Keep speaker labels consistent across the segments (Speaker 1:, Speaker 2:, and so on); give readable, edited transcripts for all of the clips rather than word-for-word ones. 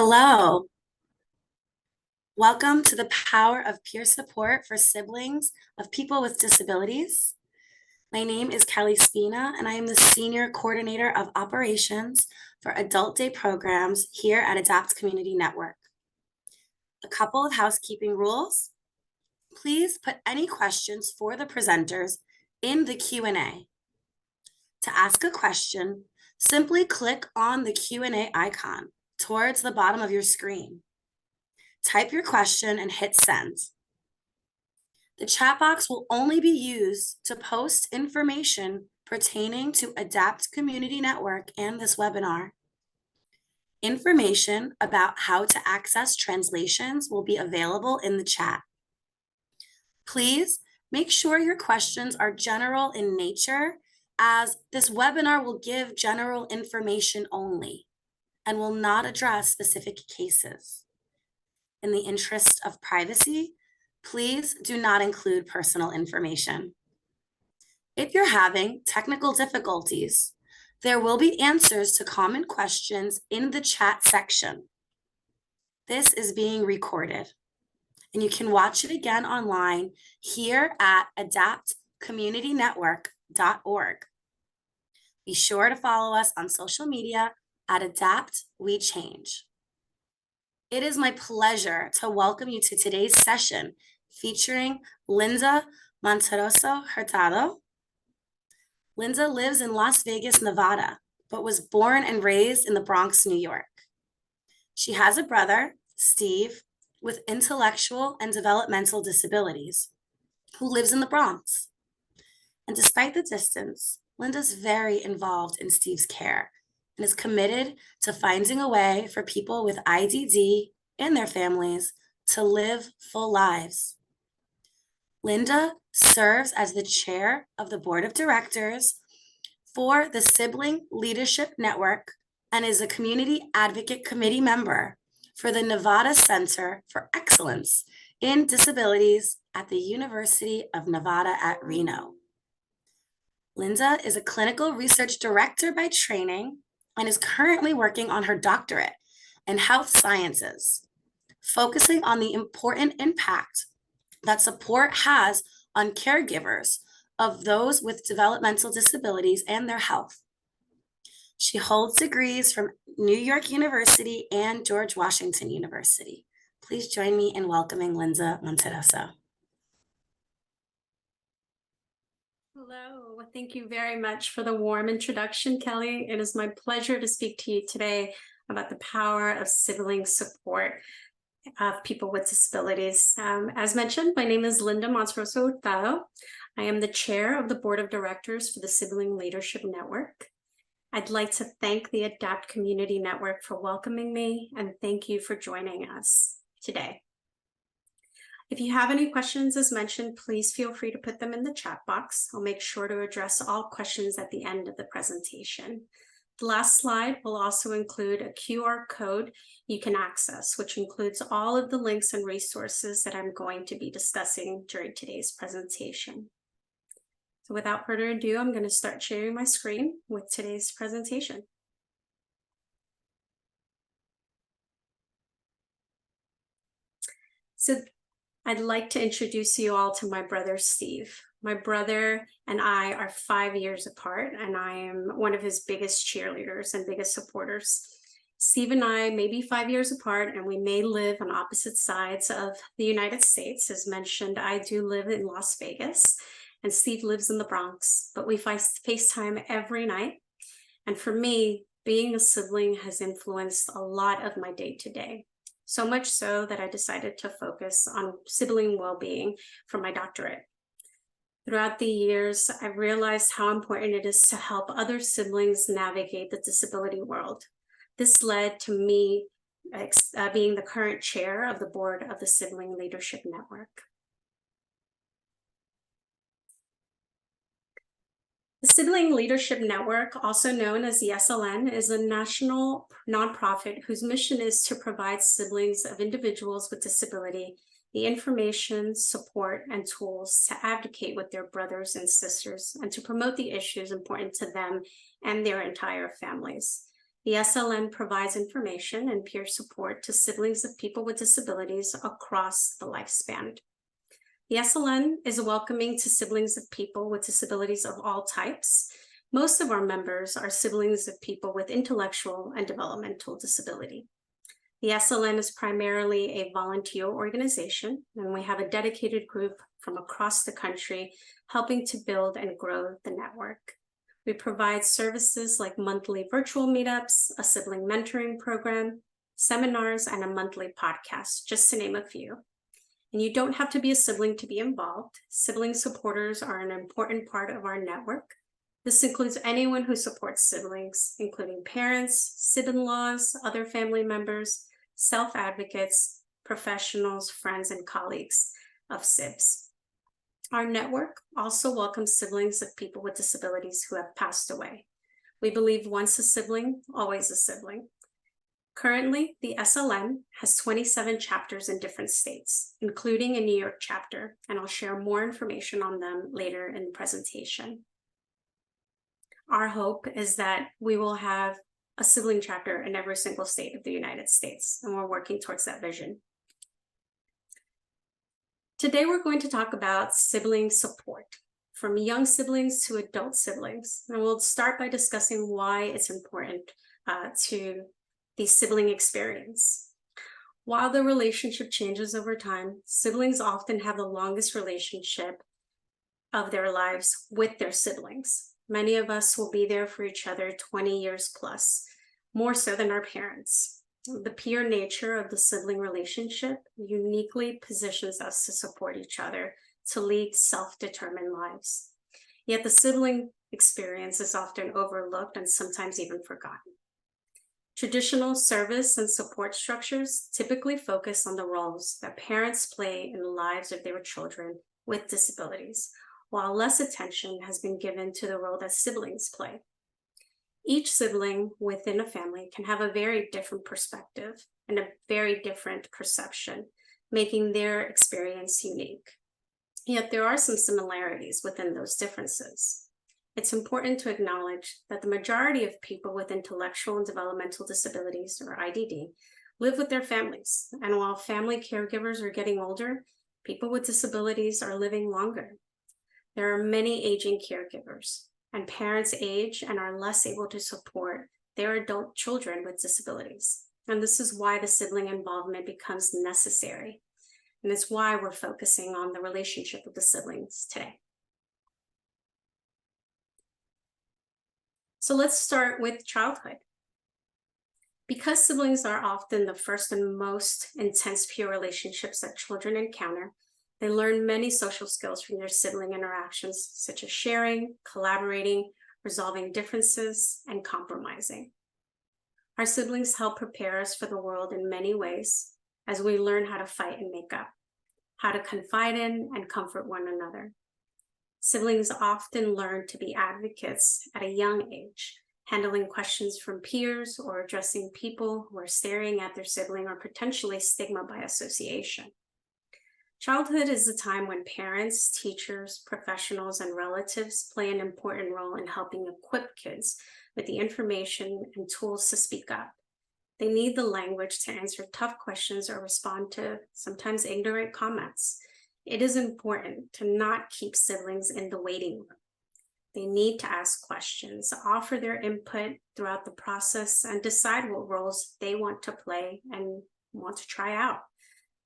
Speaker 1: Hello. Welcome to the Power of Peer Support for Siblings of People with Disabilities. My name is Kelly Spina, and I am the Senior Coordinator of Operations for Adult Day Programs here at Adapt Community Network. A couple of housekeeping rules. Please put any questions for the presenters in the Q&A. To ask a question, simply click on the Q&A icon towards the bottom of your screen. Type your question and hit send. The chat box will only be used to post information pertaining to Adapt Community Network and this webinar. Information about how to access translations will be available in the chat. Please make sure your questions are general in nature, as this webinar will give general information only and will not address specific cases. In the interest of privacy, please do not include personal information. If you're having technical difficulties, there will be answers to common questions in the chat section. This is being recorded, and you can watch it again online here at adaptcommunitynetwork.org. Be sure to follow us on social media at Adapt We Change. It is my pleasure to welcome you to today's session featuring Linda Monteroso Hurtado. Linda lives in Las Vegas, Nevada, but was born and raised in the Bronx, New York. She has a brother, Steve, with intellectual and developmental disabilities, who lives in the Bronx. And despite the distance, Linda's very involved in Steve's care and is committed to finding a way for people with IDD and their families to live full lives. Linda serves as the chair of the board of directors for the Sibling Leadership Network and is a community advocate committee member for the Nevada Center for Excellence in Disabilities at the University of Nevada at Reno. Linda is a clinical research director by training and is currently working on her doctorate in health sciences, focusing on the important impact that support has on caregivers of those with developmental disabilities and their health. She holds degrees from New York University and George Washington University. Please join me in welcoming Linda Monteroso.
Speaker 2: Hello, thank you very much for the warm introduction, Kelly. It is my pleasure to speak to you today about the power of sibling support of people with disabilities. As mentioned, my name is Linda Monteroso Hurtado. I am the chair of the board of directors for the Sibling Leadership Network. I'd like to thank the Adapt Community Network for welcoming me, and thank you for joining us today. If you have any questions, as mentioned, please feel free to put them in the chat box. I'll make sure to address all questions at the end of the presentation. The last slide will also include a QR code you can access, which includes all of the links and resources that I'm going to be discussing during today's presentation. So without further ado, I'm going to start sharing my screen with today's presentation. So I'd like to introduce you all to my brother, Steve. My brother and I are 5 years apart, and I am one of his biggest cheerleaders and biggest supporters. Steve and I may be 5 years apart, and we may live on opposite sides of the United States. As mentioned, I do live in Las Vegas, and Steve lives in the Bronx, but we FaceTime every night. And for me, being a sibling has influenced a lot of my day-to-day. So much so that I decided to focus on sibling well-being for my doctorate. Throughout the years, I've realized how important it is to help other siblings navigate the disability world. This led to me being the current chair of the board of the Sibling Leadership Network. The Sibling Leadership Network, also known as the SLN, is a national nonprofit whose mission is to provide siblings of individuals with disability the information, support, and tools to advocate with their brothers and sisters and to promote the issues important to them and their entire families. The SLN provides information and peer support to siblings of people with disabilities across the lifespan. The SLN is welcoming to siblings of people with disabilities of all types. Most of our members are siblings of people with intellectual and developmental disability. The SLN is primarily a volunteer organization, and we have a dedicated group from across the country helping to build and grow the network. We provide services like monthly virtual meetups, a sibling mentoring program, seminars, and a monthly podcast, just to name a few. And you don't have to be a sibling to be involved. Sibling supporters are an important part of our network. This includes anyone who supports siblings, including parents, sibling-in-laws, other family members, self-advocates, professionals, friends, and colleagues of SIBs. Our network also welcomes siblings of people with disabilities who have passed away. We believe once a sibling, always a sibling. Currently, the SLN has 27 chapters in different states, including a New York chapter, and I'll share more information on them later in the presentation. Our hope is that we will have a sibling chapter in every single state of the United States, and we're working towards that vision. Today, we're going to talk about sibling support, from young siblings to adult siblings. And we'll start by discussing why it's important to the sibling experience. While the relationship changes over time, siblings often have the longest relationship of their lives with their siblings. Many of us will be there for each other 20 years plus, more so than our parents. The peer nature of the sibling relationship uniquely positions us to support each other, to lead self-determined lives. Yet the sibling experience is often overlooked and sometimes even forgotten. Traditional service and support structures typically focus on the roles that parents play in the lives of their children with disabilities, while less attention has been given to the role that siblings play. Each sibling within a family can have a very different perspective and a very different perception, making their experience unique. Yet there are some similarities within those differences. It's important to acknowledge that the majority of people with intellectual and developmental disabilities, or IDD, live with their families. And while family caregivers are getting older, people with disabilities are living longer. There are many aging caregivers, and parents age and are less able to support their adult children with disabilities. And this is why the sibling involvement becomes necessary. And it's why we're focusing on the relationship of the siblings today. So let's start with childhood. Because siblings are often the first and most intense peer relationships that children encounter, they learn many social skills from their sibling interactions, such as sharing, collaborating, resolving differences, and compromising. Our siblings help prepare us for the world in many ways as we learn how to fight and make up, how to confide in and comfort one another. Siblings often learn to be advocates at a young age, handling questions from peers or addressing people who are staring at their sibling or potentially stigma by association. Childhood is a time when parents, teachers, professionals, and relatives play an important role in helping equip kids with the information and tools to speak up. They need the language to answer tough questions or respond to sometimes ignorant comments. It is important to not keep siblings in the waiting room. They need to ask questions, offer their input throughout the process, and decide what roles they want to play and want to try out.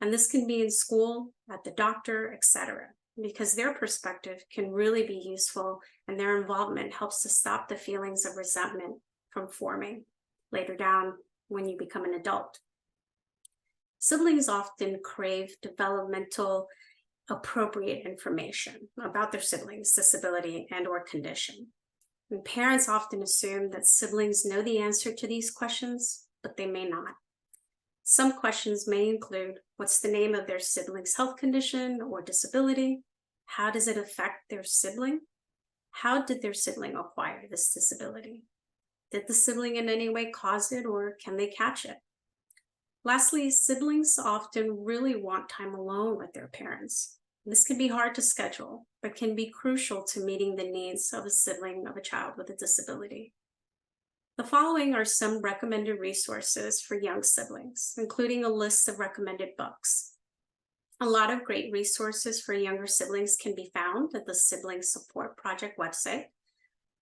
Speaker 2: And this can be in school, at the doctor, etc., because their perspective can really be useful, and their involvement helps to stop the feelings of resentment from forming later down when you become an adult. Siblings often crave developmental appropriate information about their siblings' disability and or condition. And parents often assume that siblings know the answer to these questions, but they may not. Some questions may include, what's the name of their sibling's health condition or disability? How does it affect their sibling? How did their sibling acquire this disability? Did the sibling in any way cause it, or can they catch it? Lastly, siblings often really want time alone with their parents. This can be hard to schedule, but can be crucial to meeting the needs of a sibling of a child with a disability. The following are some recommended resources for young siblings, including a list of recommended books. A lot of great resources for younger siblings can be found at the Sibling Support Project website.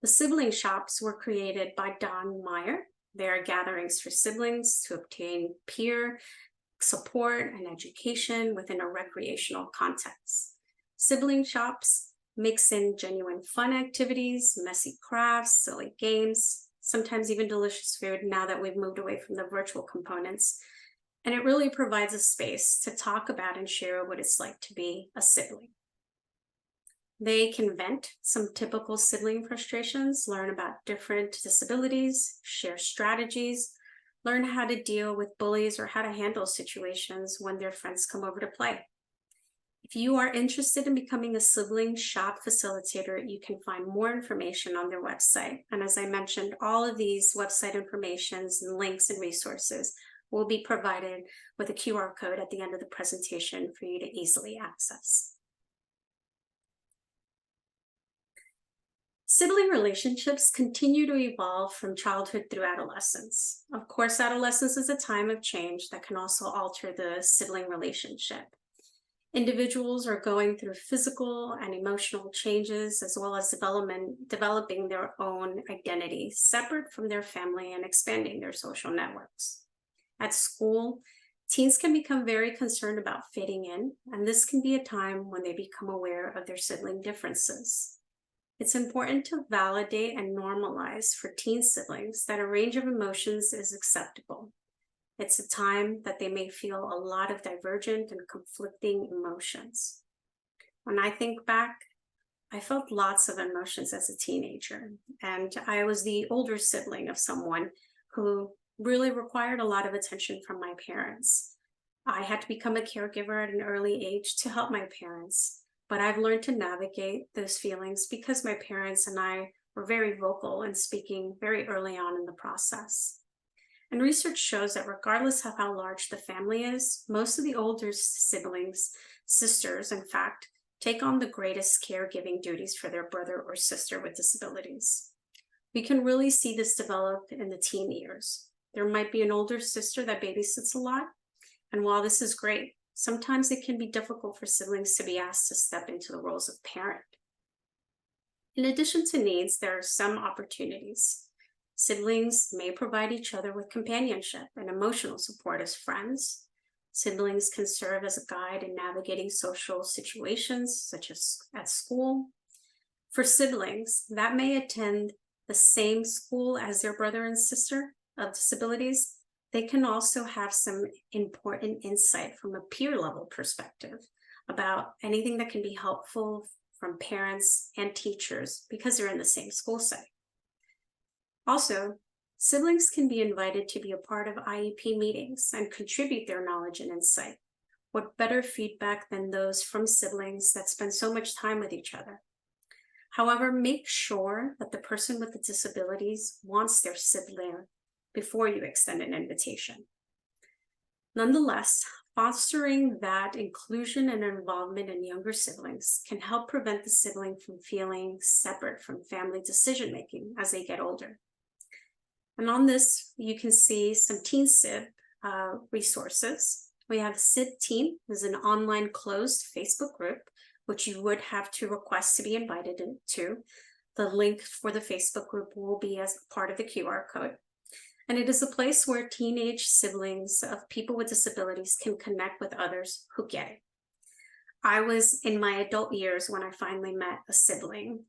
Speaker 2: The sibling shops were created by Don Meyer. They are gatherings for siblings to obtain peer support and education within a recreational context. Sibling shops mix in genuine fun activities, messy crafts, silly games, sometimes even delicious food now that we've moved away from the virtual components. And it really provides a space to talk about and share what it's like to be a sibling. They can vent some typical sibling frustrations, learn about different disabilities, share strategies, learn how to deal with bullies or how to handle situations when their friends come over to play. If you are interested in becoming a sibling shop facilitator, you can find more information on their website. And as I mentioned, all of these website informations and links and resources will be provided with a QR code at the end of the presentation for you to easily access. Sibling relationships continue to evolve from childhood through adolescence. Of course, adolescence is a time of change that can also alter the sibling relationship. Individuals are going through physical and emotional changes, as well as developing their own identity, separate from their family and expanding their social networks. At school, teens can become very concerned about fitting in, and this can be a time when they become aware of their sibling differences. It's important to validate and normalize for teen siblings that a range of emotions is acceptable. It's a time that they may feel a lot of divergent and conflicting emotions. When I think back, I felt lots of emotions as a teenager, and I was the older sibling of someone who really required a lot of attention from my parents. I had to become a caregiver at an early age to help my parents, but I've learned to navigate those feelings because my parents and I were very vocal and speaking very early on in the process. And research shows that regardless of how large the family is, most of the older siblings, sisters, in fact, take on the greatest caregiving duties for their brother or sister with disabilities. We can really see this develop in the teen years. There might be an older sister that babysits a lot, and while this is great, sometimes it can be difficult for siblings to be asked to step into the roles of parent. In addition to needs, there are some opportunities. Siblings may provide each other with companionship and emotional support as friends. Siblings can serve as a guide in navigating social situations, such as at school. For siblings that may attend the same school as their brother and sister of disabilities, they can also have some important insight from a peer level perspective about anything that can be helpful from parents and teachers because they're in the same school setting. Also, siblings can be invited to be a part of IEP meetings and contribute their knowledge and insight. What better feedback than those from siblings that spend so much time with each other? However, make sure that the person with the disabilities wants their sibling before you extend an invitation. Nonetheless, fostering that inclusion and involvement in younger siblings can help prevent the sibling from feeling separate from family decision-making as they get older. And on this, you can see some Teen Sib resources. We have Sib Teen, is an online closed Facebook group, which you would have to request to be invited into. The link for the Facebook group will be as part of the QR code. And it is a place where teenage siblings of people with disabilities can connect with others who get it. I was in my adult years when I finally met a sibling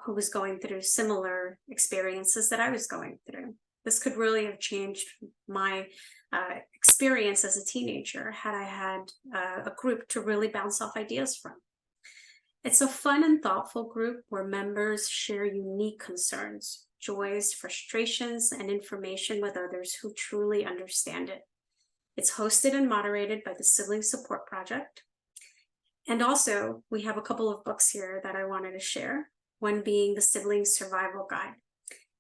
Speaker 2: who was going through similar experiences that I was going through. This could really have changed my experience as a teenager had I had a group to really bounce off ideas from. It's a fun and thoughtful group where members share unique concerns, joys, frustrations, and information with others who truly understand it. It's hosted and moderated by the Sibling Support Project. And also, we have a couple of books here that I wanted to share, one being the Sibling Survival Guide.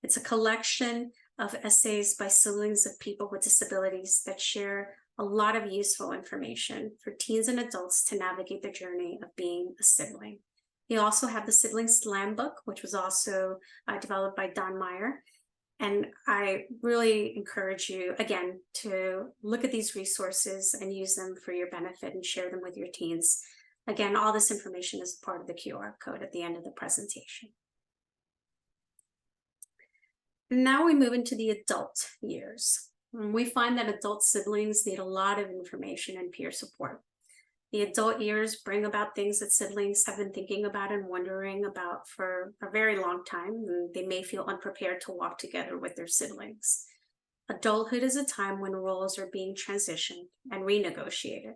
Speaker 2: It's a collection of essays by siblings of people with disabilities that share a lot of useful information for teens and adults to navigate the journey of being a sibling. You also have the Sibling Slam book, which was also developed by Don Meyer. And I really encourage you, again, to look at these resources and use them for your benefit and share them with your teens. Again, all this information is part of the QR code at the end of the presentation. Now we move into the adult years. We find that adult siblings need a lot of information and peer support. The adult years bring about things that siblings have been thinking about and wondering about for a very long time, and they may feel unprepared to walk together with their siblings. Adulthood is a time when roles are being transitioned and renegotiated.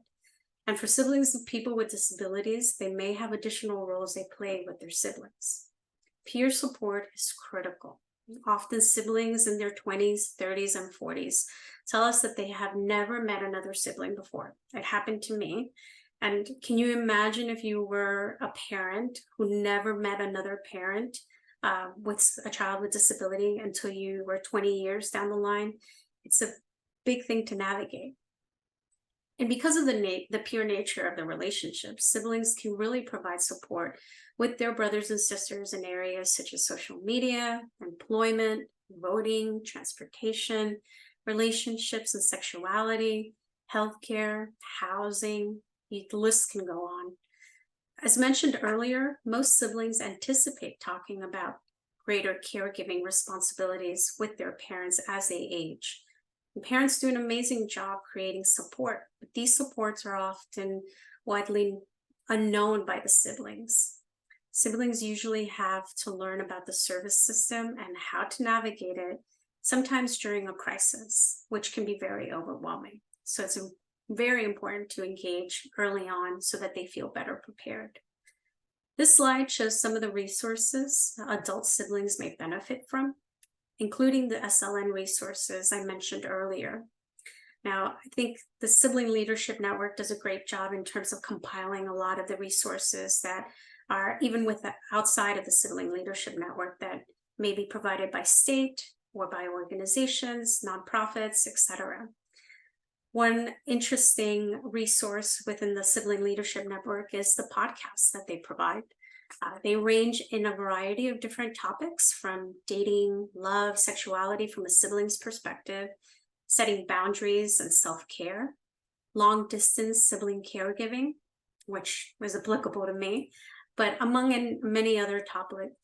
Speaker 2: And for siblings of people with disabilities, they may have additional roles they play with their siblings. Peer support is critical. Often siblings in their 20s, 30s, and 40s tell us that they have never met another sibling before. It happened to me. And can you imagine if you were a parent who never met another parent with a child with disability until you were 20 years down the line? It's a big thing to navigate. And because of the pure nature of the relationship, siblings can really provide support with their brothers and sisters in areas such as social media, employment, voting, transportation, relationships and sexuality, healthcare, housing. The list can go on. As mentioned earlier, most siblings anticipate talking about greater caregiving responsibilities with their parents as they age. And parents do an amazing job creating support, but these supports are often widely unknown by the siblings. Siblings usually have to learn about the service system and how to navigate it, sometimes during a crisis, which can be very overwhelming. So it's very important to engage early on so that they feel better prepared. This slide shows some of the resources adult siblings may benefit from, including the SLN resources I mentioned earlier. Now, I think the Sibling Leadership Network does a great job in terms of compiling a lot of the resources that are even outside of the Sibling Leadership Network that may be provided by state or by organizations, nonprofits, etc. One interesting resource within the Sibling Leadership Network is the podcasts that they provide. They range in a variety of different topics, from dating, love, sexuality from a sibling's perspective, setting boundaries and self-care, long-distance sibling caregiving, which was applicable to me, but among many other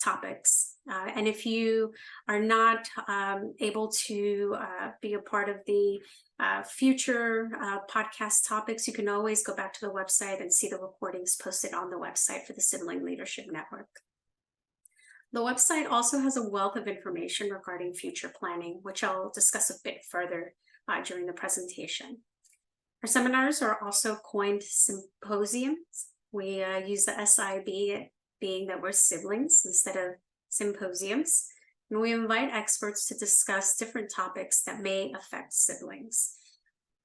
Speaker 2: topics. And if you are not able to be a part of the future podcast topics, you can always go back to the website and see the recordings posted on the website for the Sibling Leadership Network. The website also has a wealth of information regarding future planning, which I'll discuss a bit further during the presentation. Our seminars are also coined symposiums. We use the SIB being that we're siblings instead of symposiums. And we invite experts to discuss different topics that may affect siblings.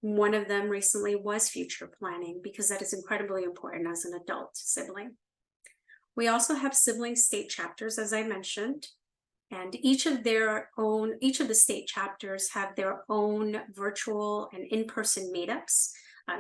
Speaker 2: One of them recently was future planning, because that is incredibly important as an adult sibling. We also have sibling state chapters, as I mentioned, and each of the state chapters have their own virtual and in-person meetups.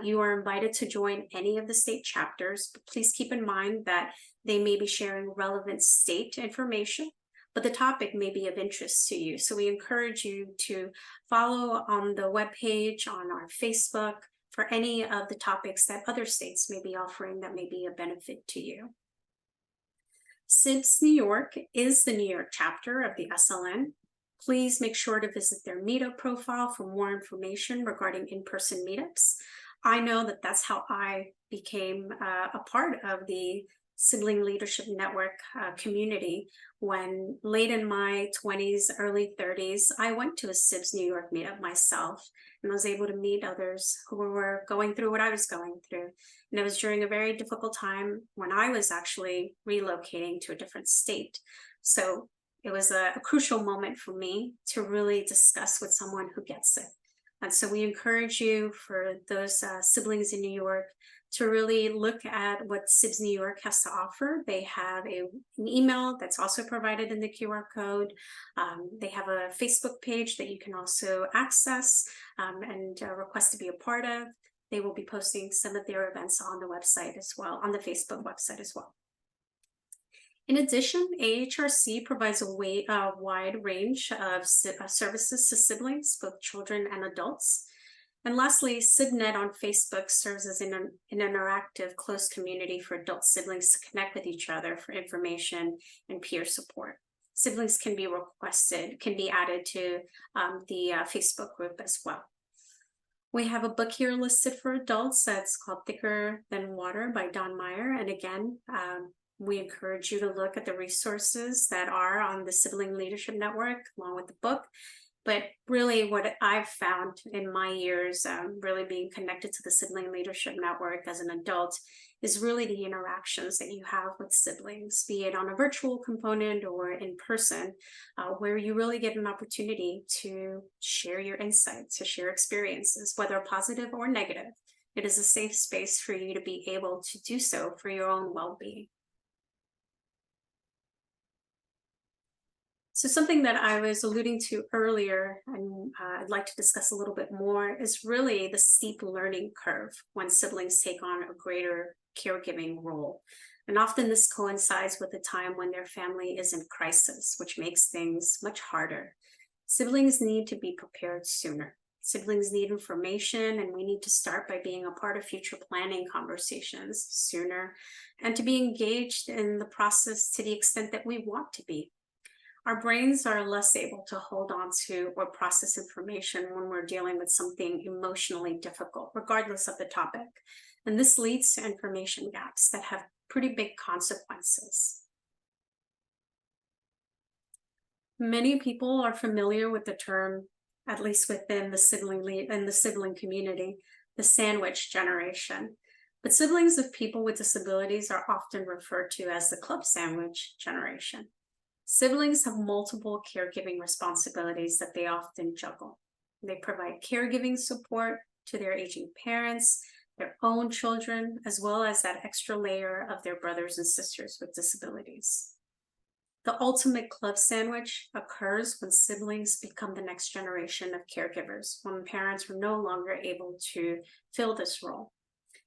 Speaker 2: You are invited to join any of the state chapters, but please keep in mind that they may be sharing relevant state information, but the topic may be of interest to you. So we encourage you to follow on the webpage, on our Facebook, for any of the topics that other states may be offering that may be a benefit to you. SIBS New York is the New York chapter of the SLN. Please make sure to visit their meetup profile for more information regarding in-person meetups. I know that that's how I became a part of the Sibling Leadership Network community, when late in my 20s, early 30s, I went to a SIBS New York meetup myself and was able to meet others who were going through what I was going through. And it was during a very difficult time when I was actually relocating to a different state. So it was a crucial moment for me to really discuss with someone who gets it. And so we encourage you, for those siblings in New York, to really look at what SIBS New York has to offer. They have an email that's also provided in the QR code. They have a Facebook page that you can also access and request to be a part of. They will be posting some of their events on the website as well, on the Facebook website as well. In addition, AHRC provides a wide range of services to siblings, both children and adults. And lastly, SibNet on Facebook serves as an interactive, close community for adult siblings to connect with each other for information and peer support. Siblings can be added to the Facebook group as well. We have a book here listed for adults that's called Thicker Than Water by Don Meyer. And again, we encourage you to look at the resources that are on the Sibling Leadership Network along with the book. But really what I've found in my years really being connected to the Sibling Leadership Network as an adult is really the interactions that you have with siblings, be it on a virtual component or in person, where you really get an opportunity to share your insights, to share experiences, whether positive or negative. It is a safe space for you to be able to do so for your own well-being. So something that I was alluding to earlier, and I'd like to discuss a little bit more, is really the steep learning curve when siblings take on a greater caregiving role. And often this coincides with a time when their family is in crisis, which makes things much harder. Siblings need to be prepared sooner. Siblings need information, and we need to start by being a part of future planning conversations sooner, and to be engaged in the process to the extent that we want to be. Our brains are less able to hold on to or process information when we're dealing with something emotionally difficult, regardless of the topic. And this leads to information gaps that have pretty big consequences. Many people are familiar with the term, at least within the sibling community, the sandwich generation. But siblings of people with disabilities are often referred to as the club sandwich generation. Siblings have multiple caregiving responsibilities that they often juggle. They provide caregiving support to their aging parents, their own children, as well as that extra layer of their brothers and sisters with disabilities. The ultimate club sandwich occurs when siblings become the next generation of caregivers, when parents are no longer able to fill this role.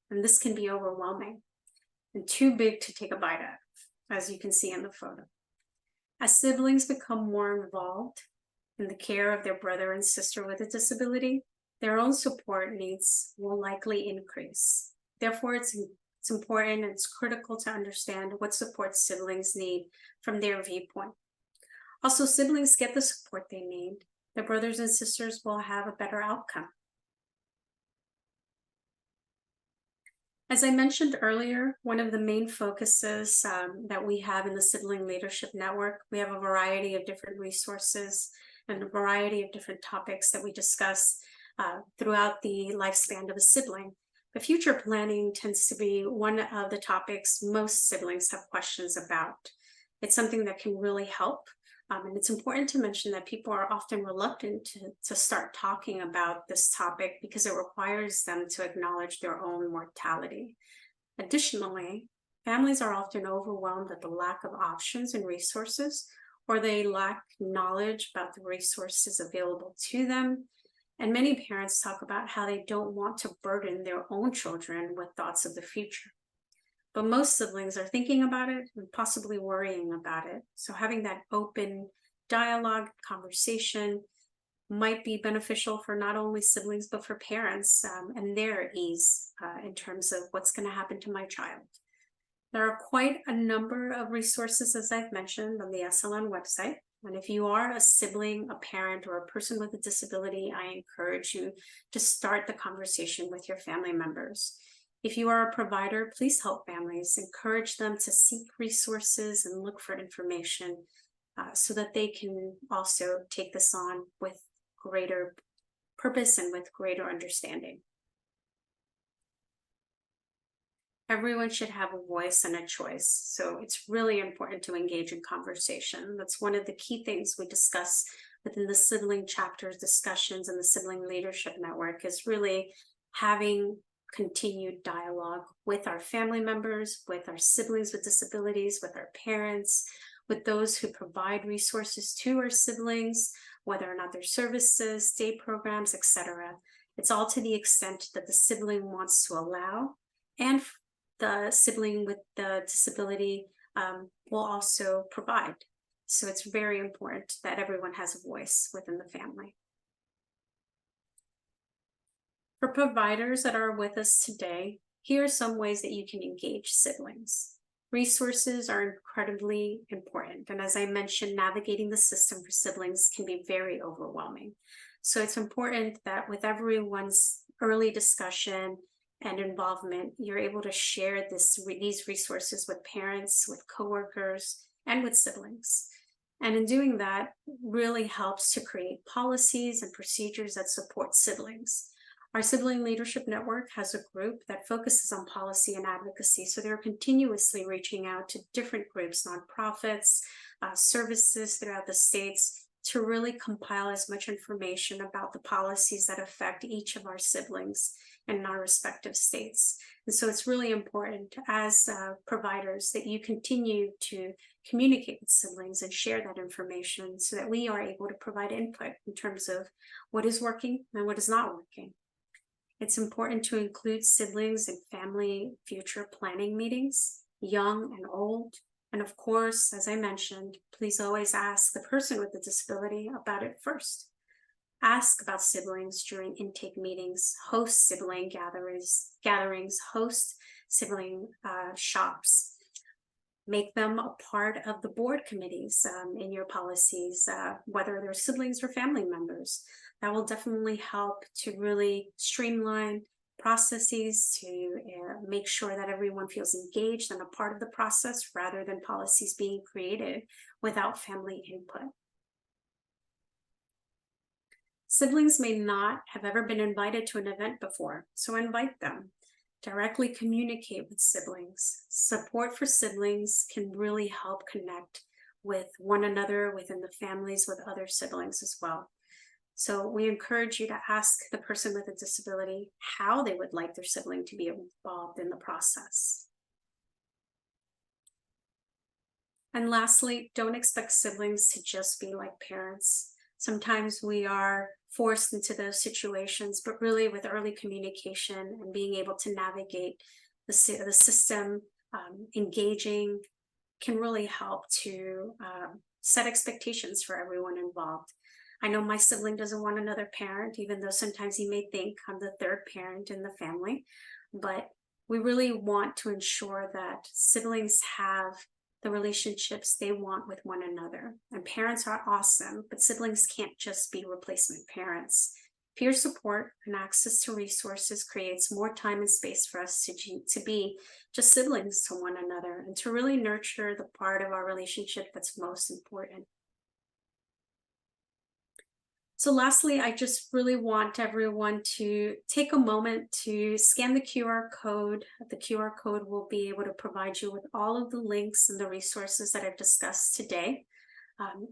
Speaker 2: And this can be overwhelming and too big to take a bite of, as you can see in the photo. As siblings become more involved in the care of their brother and sister with a disability, their own support needs will likely increase. Therefore, it's important and it's critical to understand what support siblings need from their viewpoint. Also, siblings get the support they need. Their brothers and sisters will have a better outcome. As I mentioned earlier, one of the main focuses that we have in the Sibling Leadership Network, we have a variety of different resources and a variety of different topics that we discuss throughout the lifespan of a sibling. But future planning tends to be one of the topics most siblings have questions about. It's something that can really help. And it's important to mention that people are often reluctant to start talking about this topic because it requires them to acknowledge their own mortality. Additionally, families are often overwhelmed at the lack of options and resources, or they lack knowledge about the resources available to them. And many parents talk about how they don't want to burden their own children with thoughts of the future. But most siblings are thinking about it and possibly worrying about it. So having that open dialogue, conversation might be beneficial for not only siblings, but for parents and their ease in terms of what's going to happen to my child. There are quite a number of resources, as I've mentioned, on the SLN website. And if you are a sibling, a parent, or a person with a disability, I encourage you to start the conversation with your family members. If you are a provider, please help families, encourage them to seek resources and look for information so that they can also take this on with greater purpose and with greater understanding. Everyone should have a voice and a choice, so it's really important to engage in conversation. That's one of the key things we discuss within the sibling chapters discussions and the Sibling Leadership Network is really having continued dialogue with our family members, with our siblings with disabilities, with our parents, with those who provide resources to our siblings, whether or not they're services, day programs, etc. It's all to the extent that the sibling wants to allow, and the sibling with the disability will also provide. So it's very important that everyone has a voice within the family. For providers that are with us today, here are some ways that you can engage siblings. Resources are incredibly important. And as I mentioned, navigating the system for siblings can be very overwhelming. So it's important that with everyone's early discussion and involvement, you're able to share these resources with parents, with coworkers, and with siblings. And in doing that, really helps to create policies and procedures that support siblings. Our Sibling Leadership Network has a group that focuses on policy and advocacy. So they're continuously reaching out to different groups, nonprofits, services throughout the states to really compile as much information about the policies that affect each of our siblings in our respective states. And so it's really important as providers that you continue to communicate with siblings and share that information so that we are able to provide input in terms of what is working and what is not working. It's important to include siblings in family future planning meetings, young and old. And of course, as I mentioned, please always ask the person with the disability about it first. Ask about siblings during intake meetings, host sibling gatherings, host sibling shops. Make them a part of the board committees in your policies, whether they're siblings or family members. That will definitely help to really streamline processes to make sure that everyone feels engaged and a part of the process rather than policies being created without family input. Siblings may not have ever been invited to an event before, so invite them. Directly communicate with siblings. Support for siblings can really help connect with one another within the families with other siblings as well. So we encourage you to ask the person with a disability how they would like their sibling to be involved in the process. And lastly, don't expect siblings to just be like parents. Sometimes we are forced into those situations, but really with early communication and being able to navigate the system, engaging can really help to set expectations for everyone involved. I know my sibling doesn't want another parent, even though sometimes he may think I'm the third parent in the family, but we really want to ensure that siblings have the relationships they want with one another. And parents are awesome, but siblings can't just be replacement parents. Peer support and access to resources creates more time and space for us to be just siblings to one another and to really nurture the part of our relationship that's most important. So lastly, I just really want everyone to take a moment to scan the QR code. The QR code will be able to provide you with all of the links and the resources that I've discussed today.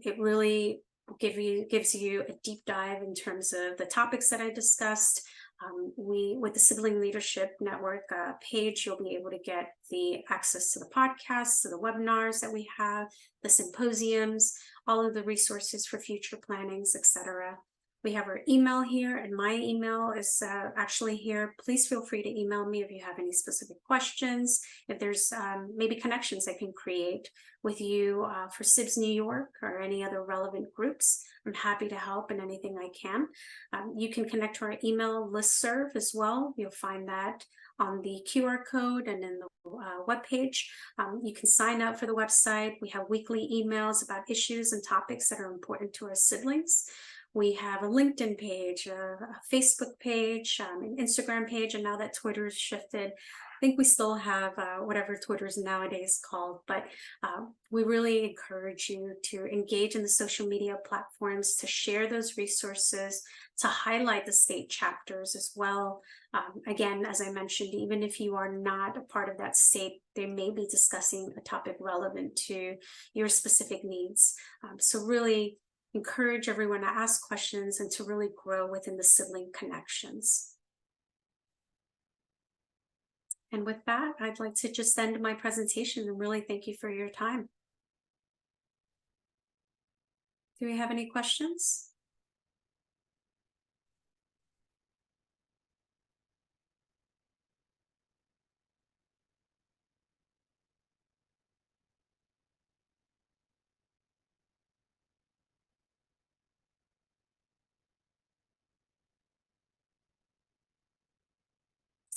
Speaker 2: It really gives you a deep dive in terms of the topics that I discussed. With the Sibling Leadership Network page, you'll be able to get the access to the podcasts, to the webinars that we have, the symposiums, all of the resources for future plannings, etc. We have our email here, and my email is actually here. Please feel free to email me if you have any specific questions, if there's maybe connections I can create with you for SIBS New York or any other relevant groups. I'm happy to help in anything I can. You can connect to our email listserv as well. You'll find that on the QR code and in the webpage. You can sign up for the website. We have weekly emails about issues and topics that are important to our siblings. We have a LinkedIn page, a Facebook page, an Instagram page, and now that Twitter's shifted, I think we still have whatever Twitter's nowadays called, but we really encourage you to engage in the social media platforms, to share those resources, to highlight the state chapters as well. Again, as I mentioned, even if you are not a part of that state, they may be discussing a topic relevant to your specific needs. So really encourage everyone to ask questions and to really grow within the sibling connections. And with that, I'd like to just end my presentation and really thank you for your time. Do we have any questions?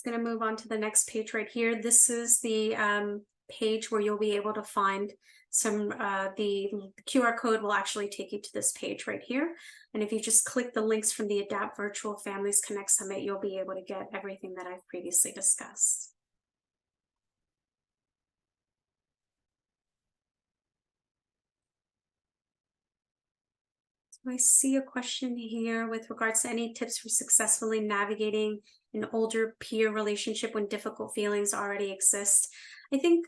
Speaker 2: going to move on to the next page right here. This is the page where you'll be able to find some, the QR code will actually take you to this page right here. And if you just click the links from the Adapt Virtual Families Connect Summit, you'll be able to get everything that I've previously discussed. I see a question here with regards to any tips for successfully navigating an older peer relationship when difficult feelings already exist. I think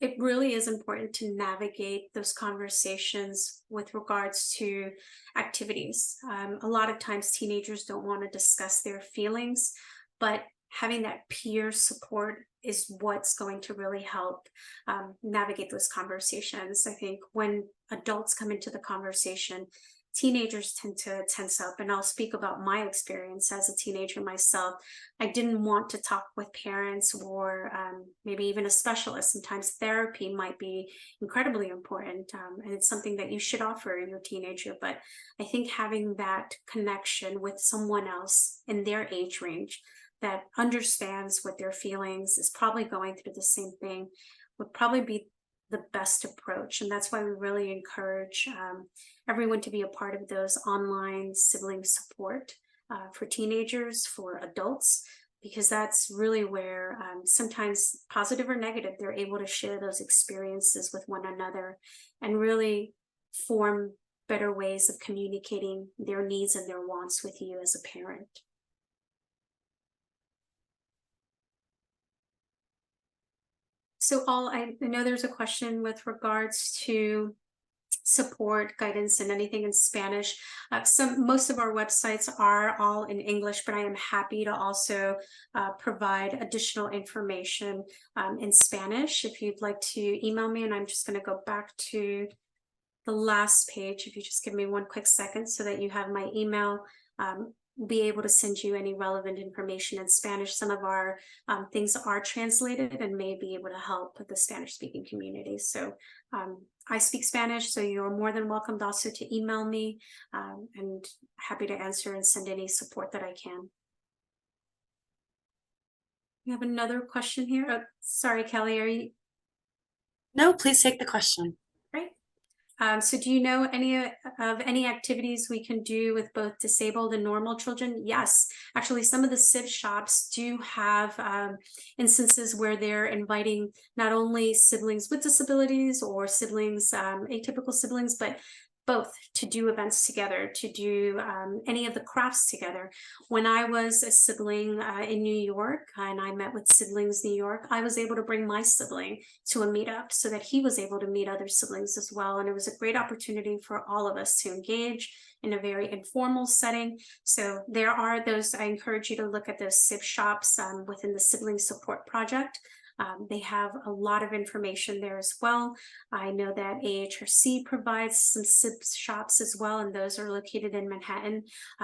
Speaker 2: it really is important to navigate those conversations with regards to activities. A lot of times teenagers don't want to discuss their feelings, but having that peer support is what's going to really help navigate those conversations. I think when adults come into the conversation, teenagers tend to tense up, and I'll speak about my experience as a teenager myself. I didn't want to talk with parents or maybe even a specialist. Sometimes therapy might be incredibly important, and it's something that you should offer in your teenager. But I think having that connection with someone else in their age range that understands what their feelings, is probably going through the same thing, would probably be the best approach. And that's why we really encourage everyone to be a part of those online sibling support for teenagers, for adults, because that's really where sometimes positive or negative, they're able to share those experiences with one another and really form better ways of communicating their needs and their wants with you as a parent. So I know there's a question with regards to support, guidance, and anything in Spanish. Most of our websites are all in English, but I am happy to also provide additional information in Spanish if you'd like to email me. And I'm just going to go back to the last page. If you just give me one quick second so that you have my email. Be able to send you any relevant information in Spanish. Some of our things are translated and may be able to help the Spanish speaking community. So I speak Spanish, so you're more than welcome also to email me, and happy to answer and send any support that I can. We have another question here. Oh, sorry, Kelly, are you?
Speaker 1: No, please take the question.
Speaker 2: Great. So do you know any activities we can do with both disabled and normal children? Yes, actually some of the SIV shops do have instances where they're inviting not only siblings with disabilities or siblings, atypical siblings, but both to do events together, to do any of the crafts together. When I was a sibling in New York and I met with Siblings New York, I was able to bring my sibling to a meetup so that he was able to meet other siblings as well. And it was a great opportunity for all of us to engage in a very informal setting. So there are those, I encourage you to look at those SIV shops within the Sibling Support Project. They have a lot of information there as well. I know that AHRC provides some SIB shops as well, and those are located in Manhattan.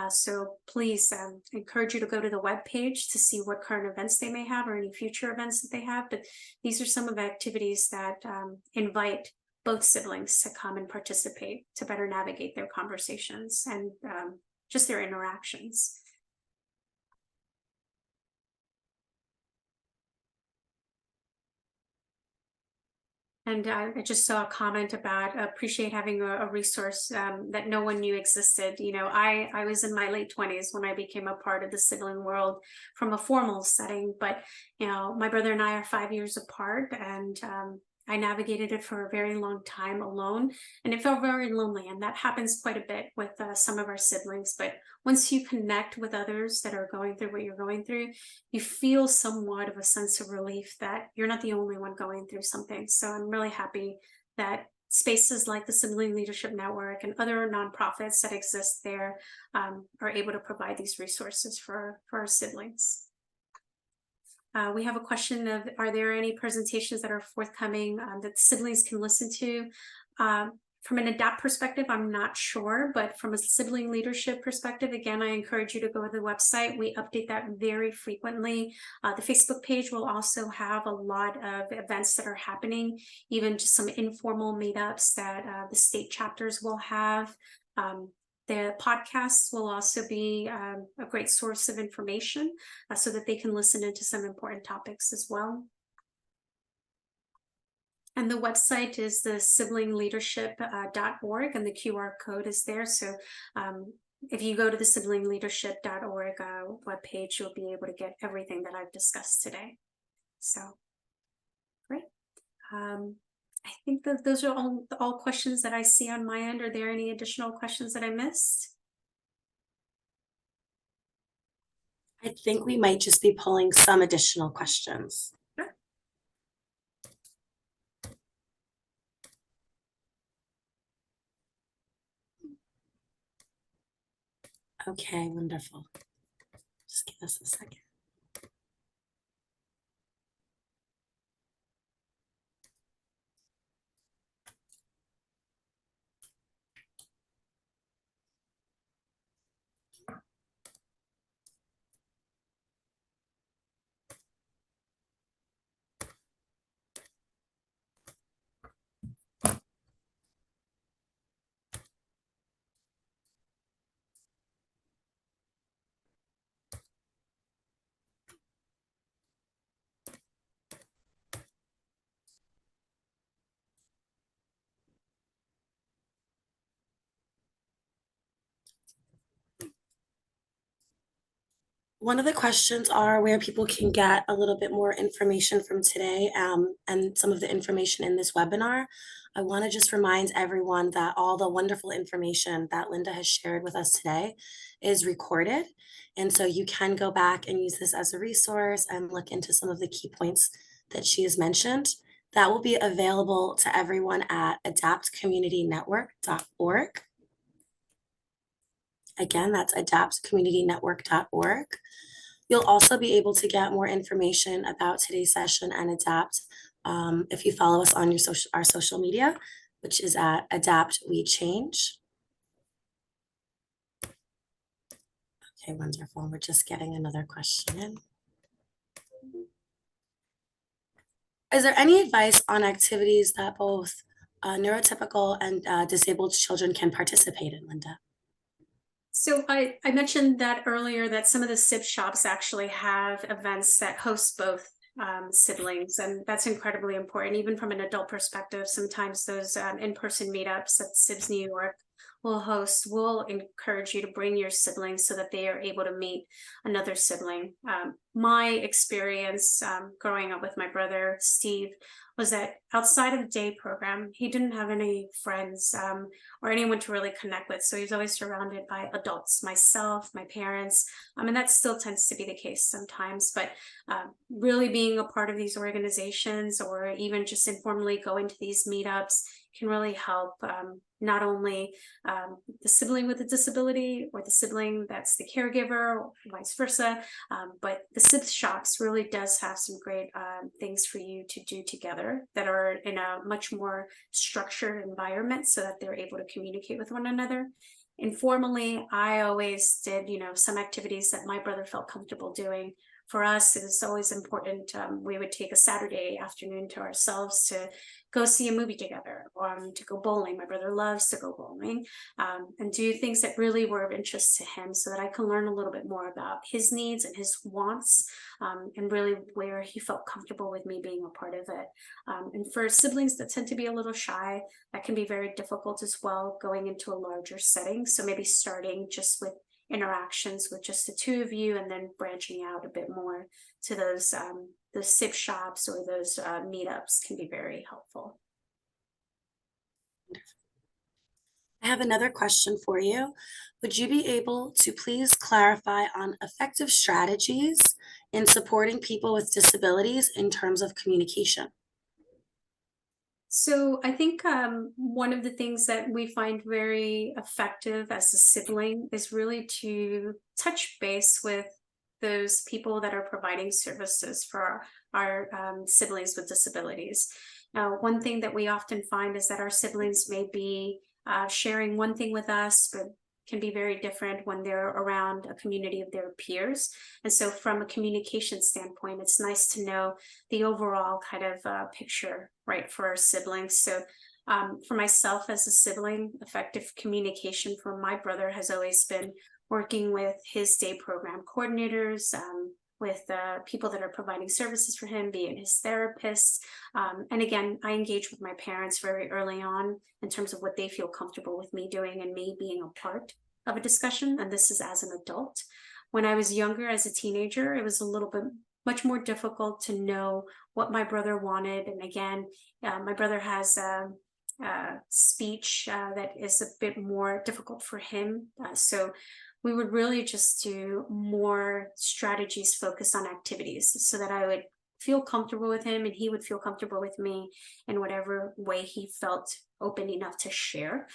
Speaker 2: So please encourage you to go to the webpage to see what current events they may have or any future events that they have. But these are some of the activities that invite both siblings to come and participate to better navigate their conversations and just their interactions. And I just saw a comment about appreciate having a resource that no one knew existed. You know, I was in my late 20s when I became a part of the sibling world from a formal setting, but, you know, my brother and I are 5 years apart, and I navigated it for a very long time alone, and it felt very lonely. And that happens quite a bit with some of our siblings. But once you connect with others that are going through what you're going through, you feel somewhat of a sense of relief that you're not the only one going through something. So I'm really happy that spaces like the Sibling Leadership Network and other nonprofits that exist there are able to provide these resources for our siblings. We have a question of, are there any presentations that are forthcoming that siblings can listen to? From an ADAPT perspective, I'm not sure, but from a sibling leadership perspective, again, I encourage you to go to the website. We update that very frequently. The Facebook page will also have a lot of events that are happening, even just some informal meetups that the state chapters will have. The podcasts will also be a great source of information so that they can listen into some important topics as well. And the website is the siblingleadership.org, and the QR code is there. So if you go to the siblingleadership.org webpage, you'll be able to get everything that I've discussed today. So great. I think that those are all questions that I see on my end. Are there any additional questions that I missed?
Speaker 1: I think we might just be pulling some additional questions.
Speaker 2: Sure.
Speaker 1: Okay, wonderful. Just give us a second. One of the questions are where people can get a little bit more information from today and some of the information in this webinar. I want to just remind everyone that all the wonderful information that Linda has shared with us today is recorded. And so you can go back and use this as a resource and look into some of the key points that she has mentioned. That will be available to everyone at adaptcommunitynetwork.org. Again, that's adaptcommunitynetwork.org. You'll also be able to get more information about today's session and Adapt if you follow us on our social media, which is at Adapt We Change. Okay, wonderful. We're just getting another question in. Is there any advice on activities that both neurotypical and disabled children can participate in, Linda?
Speaker 2: So I mentioned that earlier that some of the SIB shops actually have events that host both siblings, and that's incredibly important. Even from an adult perspective, sometimes those in-person meetups that SIBS New York will encourage you to bring your siblings so that they are able to meet another sibling. My experience growing up with my brother, Steve, was that outside of the day program, he didn't have any friends or anyone to really connect with. So he was always surrounded by adults, myself, my parents, and that still tends to be the case sometimes. But really being a part of these organizations or even just informally going to these meetups can really help not only the sibling with a disability or the sibling that's the caregiver or vice versa, but the SIB shops really does have some great things for you to do together that are in a much more structured environment so that they're able to communicate with one another. Informally, I always did, some activities that my brother felt comfortable doing. For us, it was always important. We would take a Saturday afternoon to ourselves to go see a movie together or to go bowling. My brother loves to go bowling and do things that really were of interest to him so that I can learn a little bit more about his needs and his wants and really where he felt comfortable with me being a part of it. And for siblings that tend to be a little shy, that can be very difficult as well going into a larger setting. So maybe starting just with interactions with just the two of you and then branching out a bit more to those the SIB shops or those meetups can be very helpful.
Speaker 1: I have another question for you. Would you be able to please clarify on effective strategies in supporting people with disabilities in terms of communication?
Speaker 2: So I think one of the things that we find very effective as a sibling is really to touch base with those people that are providing services for our siblings with disabilities. Now, one thing that we often find is that our siblings may be sharing one thing with us, but can be very different when they're around a community of their peers. And so from a communication standpoint, it's nice to know the overall kind of picture, right, for our siblings. So For myself as a sibling, effective communication for my brother has always been working with his day program coordinators, with people that are providing services for him, be it his therapists. And again, I engage with my parents very early on in terms of what they feel comfortable with me doing and me being a part of a discussion. And this is as an adult. When I was younger, as a teenager, it was a little bit much more difficult to know what my brother wanted. And again, my brother has speech that is a bit more difficult for him. So we would really just do more strategies focused on activities so that I would feel comfortable with him and he would feel comfortable with me in whatever way he felt open enough to share.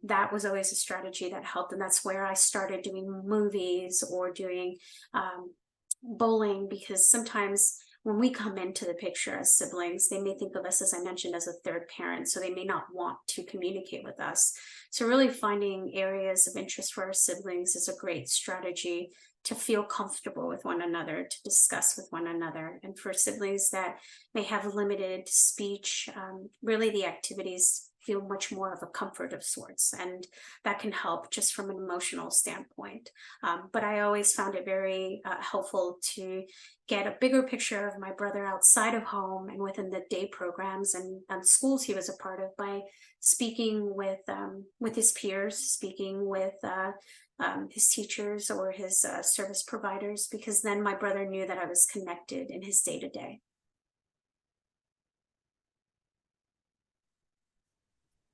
Speaker 2: That was always a strategy that helped. And that's where I started doing movies or doing bowling, because sometimes when we come into the picture as siblings, they may think of us, as I mentioned, as a third parent, so they may not want to communicate with us. So really finding areas of interest for our siblings is a great strategy to feel comfortable with one another, to discuss with one another. And for siblings that may have limited speech, really the activities feel much more of a comfort of sorts, and that can help just from an emotional standpoint. But I always found it very helpful to get a bigger picture of my brother outside of home and within the day programs and schools he was a part of by speaking with his peers, speaking with his teachers or his service providers, because then my brother knew that I was connected in his day-to-day.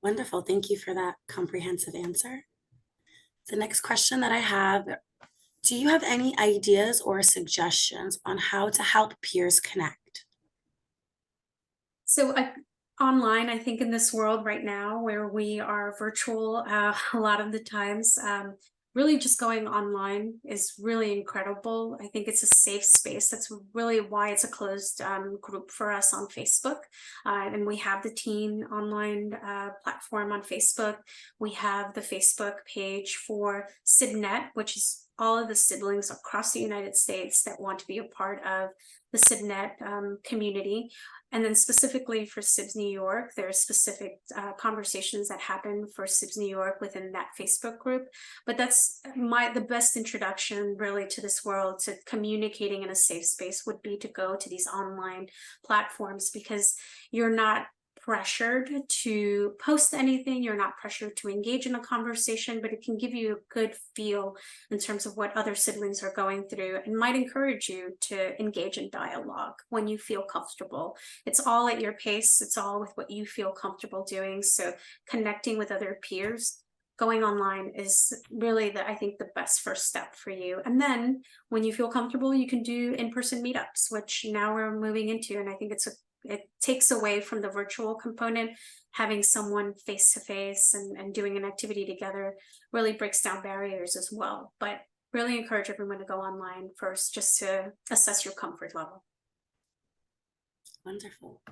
Speaker 1: Wonderful. Thank you for that comprehensive answer. The next question that I have, do you have any ideas or suggestions on how to help peers connect?
Speaker 2: So online, I think in this world right now where we are virtual a lot of the times, really just going online is really incredible. I think it's a safe space. That's really why it's a closed group for us on Facebook. And we have the teen online platform on Facebook. We have the Facebook page for SibNet, which is all of the siblings across the United States that want to be a part of the SibNet community. And then specifically for SIBS New York, there are specific conversations that happen for SIBS New York within that Facebook group. But that's the best introduction really to this world, to communicating in a safe space, would be to go to these online platforms, because you're not pressured to post anything, you're not pressured to engage in a conversation, but it can give you a good feel in terms of what other siblings are going through and might encourage you to engage in dialogue when you feel comfortable. It's all at your pace, it's all with what you feel comfortable doing. So connecting with other peers, going online is really I think the best first step for you. And then when you feel comfortable, you can do in-person meetups, which now we're moving into, and I think it takes away from the virtual component. Having someone face to face and doing an activity together really breaks down barriers as well. But really encourage everyone to go online first, just to assess your comfort level.
Speaker 1: Wonderful.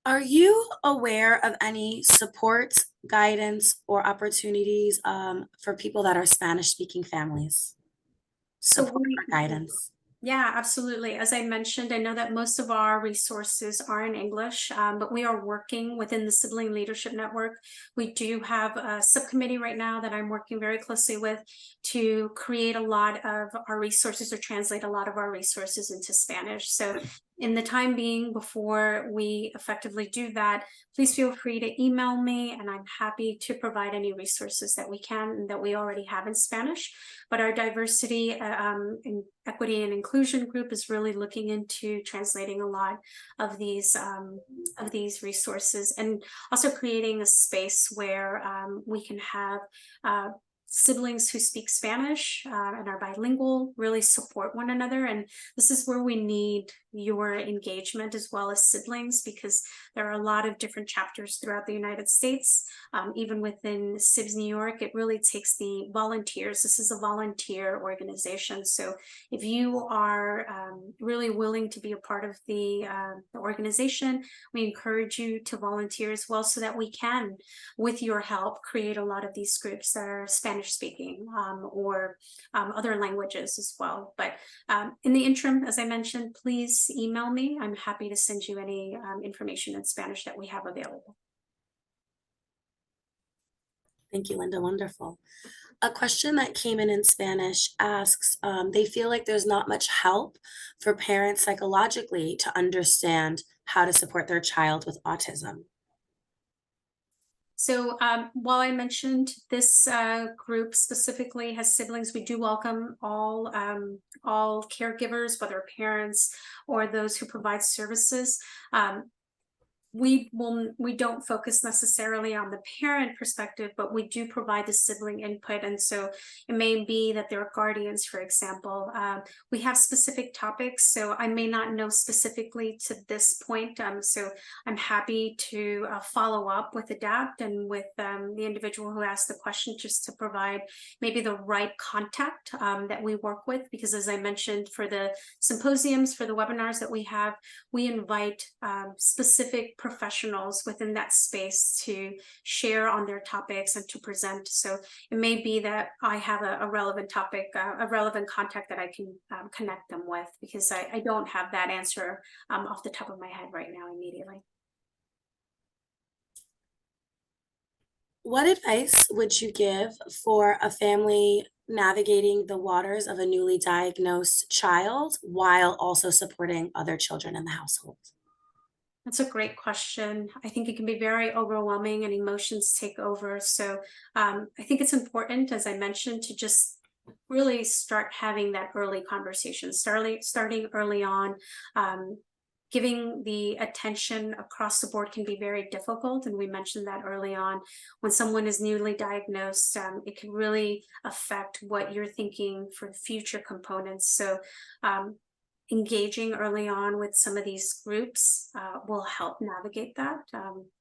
Speaker 1: Are you aware of any support, guidance, or opportunities for people that are Spanish-speaking families? Support or guidance?
Speaker 2: Yeah, absolutely. As I mentioned, I know that most of our resources are in English, but we are working within the Sibling Leadership Network. We do have a subcommittee right now that I'm working very closely with to create a lot of our resources, or translate a lot of our resources into Spanish. So in the time being, before we effectively do that, please feel free to email me, and I'm happy to provide any resources that we can and that we already have in Spanish. But our diversity, equity and inclusion group is really looking into translating a lot of these resources, and also creating a space where we can have siblings who speak Spanish and are bilingual really support one another. And this is where we need your engagement as well as siblings, because there are a lot of different chapters throughout the United States. Even within SIBS New York, it really takes the volunteers. This is a volunteer organization. So if you are really willing to be a part of the organization, we encourage you to volunteer as well, so that we can, with your help, create a lot of these groups that are Spanish speaking or other languages as well. But in the interim, as I mentioned, please email me. I'm happy to send you any information in Spanish that we have available.
Speaker 1: Thank you, Linda. Wonderful. A question that came in Spanish asks, they feel like there's not much help for parents psychologically to understand how to support their child with autism.
Speaker 2: So while I mentioned this group specifically has siblings, we do welcome all caregivers, whether parents or those who provide services. We don't focus necessarily on the parent perspective, but we do provide the sibling input. And so it may be that there are guardians, for example. We have specific topics, so I may not know specifically to this point. So I'm happy to follow up with ADAPT and with the individual who asked the question, just to provide maybe the right contact that we work with. Because as I mentioned, for the symposiums, for the webinars that we have, we invite specific professionals within that space to share on their topics and to present. So it may be that I have a relevant topic, a relevant contact that I can connect them with, because I don't have that answer off the top of my head right now immediately.
Speaker 1: What advice would you give for a family navigating the waters of a newly diagnosed child while also supporting other children in the household?
Speaker 2: That's a great question. I think it can be very overwhelming and emotions take over. So I think it's important, as I mentioned, to just really start having that early conversation, starting early on. Giving the attention across the board can be very difficult. And we mentioned that early on. When someone is newly diagnosed, it can really affect what you're thinking for future components. So engaging early on with some of these groups will help navigate that.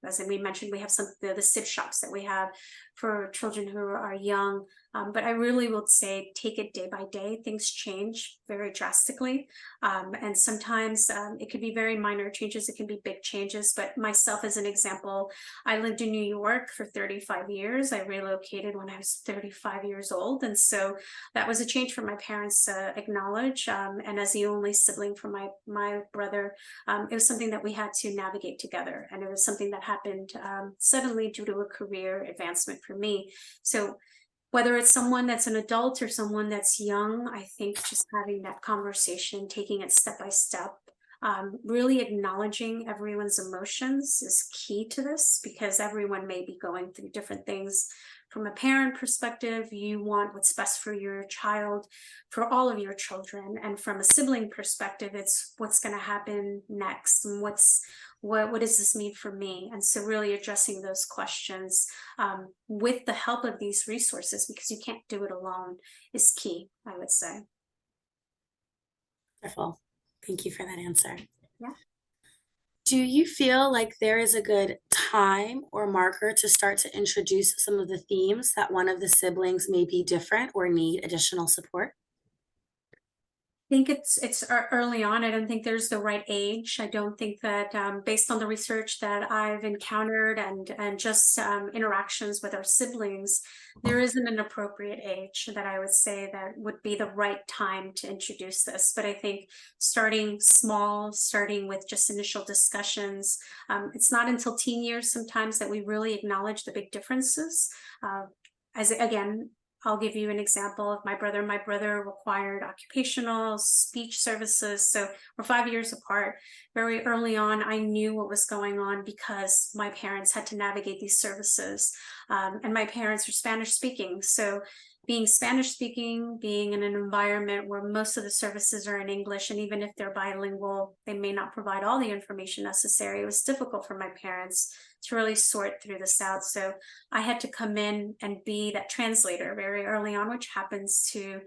Speaker 2: As we mentioned, we have some the SIB shops that we have for children who are young. But I really would say take it day by day. Things change very drastically. And sometimes it could be very minor changes. It can be big changes. But myself, as an example, I lived in New York for 35 years. I relocated when I was 35 years old. And so that was a change for my parents to acknowledge. And as the only sibling for my brother, it was something that we had to navigate together. And it was something that happened suddenly due to a career advancement for me. So whether it's someone that's an adult or someone that's young, I think just having that conversation, taking it step by step, really acknowledging everyone's emotions is key to this, because everyone may be going through different things. From a parent perspective, you want what's best for your child, for all of your children. And from a sibling perspective, it's what's going to happen next, and what does this mean for me? And so really addressing those questions with the help of these resources, because you can't do it alone, is key, I would say.
Speaker 1: Wonderful. Thank you for that answer.
Speaker 2: Yeah.
Speaker 1: Do you feel like there is a good time or marker to start to introduce some of the themes that one of the siblings may be different or need additional support?
Speaker 2: I think it's early on. I don't think there's the right age. I don't think that based on the research that I've encountered and just interactions with our siblings, there isn't an appropriate age that I would say that would be the right time to introduce this. But I think starting small, starting with just initial discussions, it's not until teen years sometimes that we really acknowledge the big differences. Again, I'll give you an example of my brother. My brother required occupational speech services. So we're 5 years apart. Very early on, I knew what was going on because my parents had to navigate these services. And my parents are Spanish speaking. So being Spanish speaking, being in an environment where most of the services are in English, and even if they're bilingual, they may not provide all the information necessary. It was difficult for my parents to really sort through this out. So I had to come in and be that translator very early on, which happens to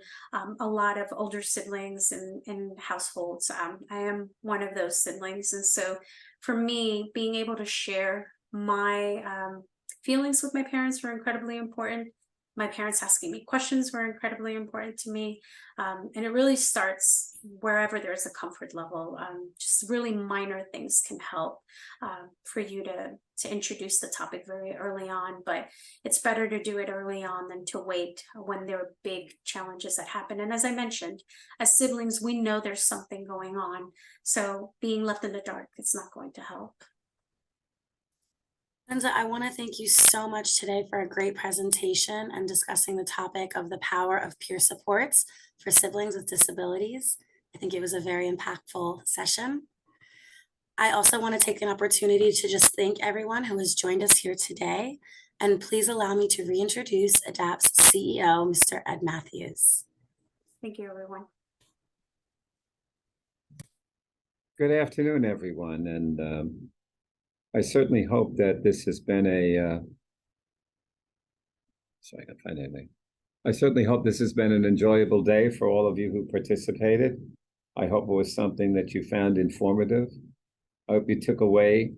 Speaker 2: a lot of older siblings in households. I am one of those siblings. And so for me, being able to share my feelings with my parents were incredibly important. My parents asking me questions were incredibly important to me. And it really starts wherever there's a comfort level. Just really minor things can help for you to introduce the topic very early on. But it's better to do it early on than to wait when there are big challenges that happen. And as I mentioned, as siblings, we know there's something going on. So being left in the dark, it's not going to help.
Speaker 1: Linda, I want to thank you so much today for a great presentation and discussing the topic of the power of peer supports for siblings with disabilities. I think it was a very impactful session. I also want to take an opportunity to just thank everyone who has joined us here today. And please allow me to reintroduce ADAPT's CEO, Mr. Ed Matthews.
Speaker 2: Thank you, everyone.
Speaker 3: Good afternoon, everyone, and I certainly hope that this has been I certainly hope this has been an enjoyable day for all of you who participated. I hope it was something that you found informative. I hope you took away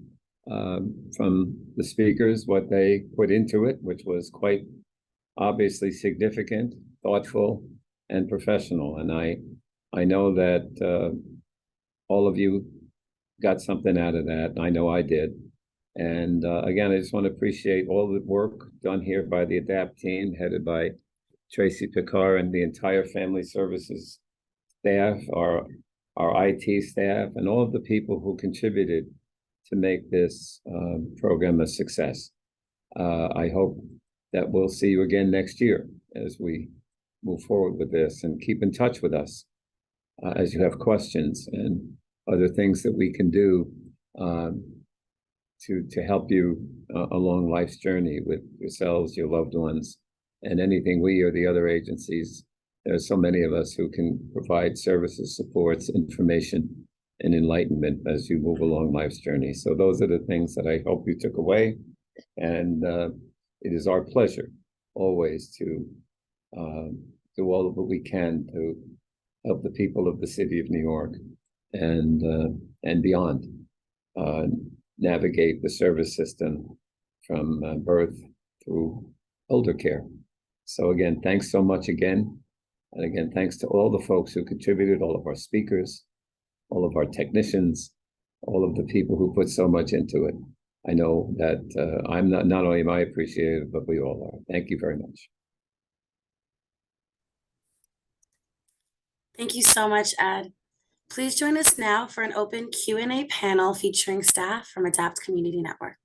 Speaker 3: from the speakers what they put into it, which was quite obviously significant, thoughtful, and professional. And I know that all of you got something out of that. I know I did. And again, I just want to appreciate all the work done here by the ADAPT team, headed by Tracy Picard and the entire family services staff, our IT staff, and all of the people who contributed to make this program a success. I hope that we'll see you again next year as we move forward with this, and keep in touch with us as you have questions and other things that we can do to help you along life's journey with yourselves, your loved ones, and anything we or the other agencies. There's so many of us who can provide services, supports, information, and enlightenment as you move along life's journey. So those are the things that I hope you took away. And it is our pleasure always to do all of what we can to help the people of the city of New York and beyond navigate the service system from birth through elder care. So again, thanks so much again. And again, thanks to all the folks who contributed, all of our speakers, all of our technicians, all of the people who put so much into it. I know that I'm not only am I appreciated, but we all are. Thank you very much.
Speaker 1: Thank you so much, Ed. Please join us now for an open Q&A panel featuring staff from ADAPT Community Network.